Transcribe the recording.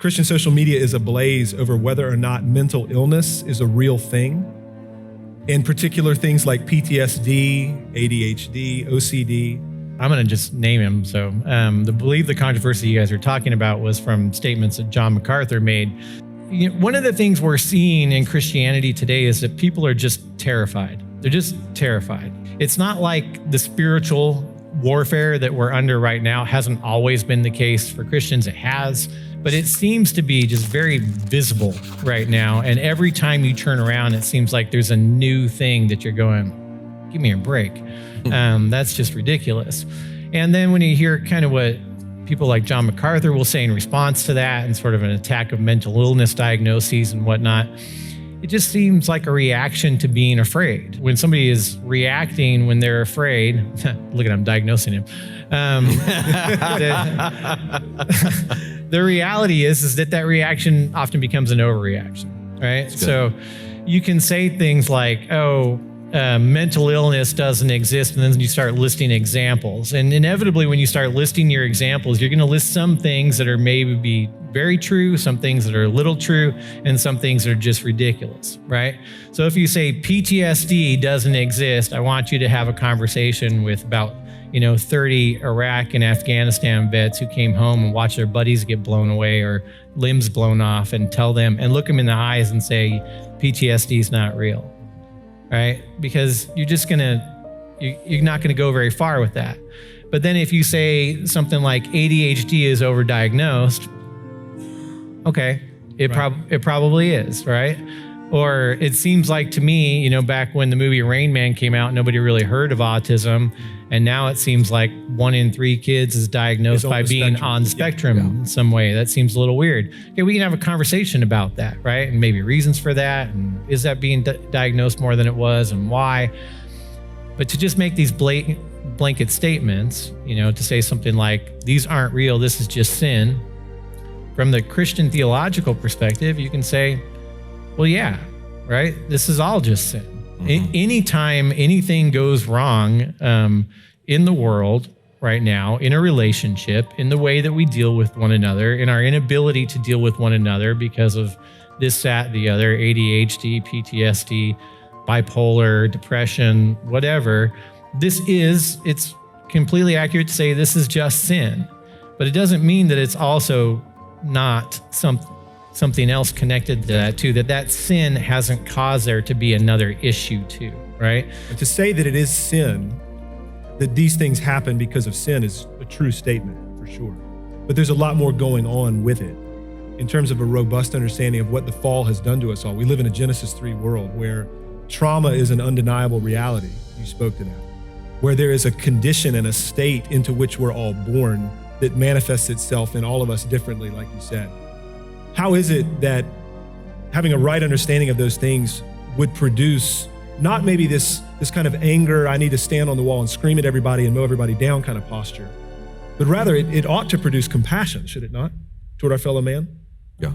Christian social media is ablaze over whether or not mental illness is a real thing. In particular, things like PTSD, ADHD, OCD. I'm going to just name him. So the controversy you guys are talking about was from statements that John MacArthur made. You know, one of the things we're seeing in Christianity today is that people are just terrified. They're just terrified. It's not like the spiritual warfare that we're under right now hasn't always been the case for Christians. It has, but it seems to be just very visible right now. And every time you turn around, it seems like there's a new thing that you're going, give me a break. That's just ridiculous. And then when you hear kind of what people like John MacArthur will say in response to that and sort of an attack of mental illness diagnoses and whatnot, it just seems like a reaction to being afraid. When somebody is reacting when they're afraid, look at him diagnosing him. The reality is that reaction often becomes an overreaction, right? So you can say things like, mental illness doesn't exist, and then you start listing examples. And inevitably, when you start listing your examples, you're going to list some things that are maybe very true, some things that are a little true, and some things that are just ridiculous, right? So if you say PTSD doesn't exist, I want you to have a conversation with about 30 Iraq and Afghanistan vets who came home and watched their buddies get blown away or limbs blown off, and tell them and look them in the eyes and say, PTSD is not real. Right? Because you're not going to go very far with that. But then if you say something like ADHD is overdiagnosed, okay, it probably is, right? Or it seems like to me, back when the movie Rain Man came out, nobody really heard of autism. And now it seems like 1 in 3 kids is diagnosed by being on the spectrum in some way. That seems a little weird. Okay, we can have a conversation about that, right? And maybe reasons for that. And is that being diagnosed more than it was, and why? But to just make these blanket statements, to say something like, these aren't real, this is just sin. From the Christian theological perspective, you can say, well, yeah, right? This is all just sin. Anytime anything goes wrong in the world right now, in a relationship, in the way that we deal with one another, in our inability to deal with one another because of this, that, the other, ADHD, PTSD, bipolar, depression, whatever, it's completely accurate to say this is just sin. But it doesn't mean that it's also not something else connected to that too, that sin hasn't caused there to be another issue too, right? And to say that it is sin, that these things happen because of sin, is a true statement for sure. But there's a lot more going on with it in terms of a robust understanding of what the fall has done to us all. We live in a Genesis 3 world where trauma is an undeniable reality. You spoke to that. Where there is a condition and a state into which we're all born that manifests itself in all of us differently, like you said. How is it that having a right understanding of those things would produce not maybe this kind of anger, I need to stand on the wall and scream at everybody and mow everybody down kind of posture, but rather it ought to produce compassion, should it not, toward our fellow man? Yeah.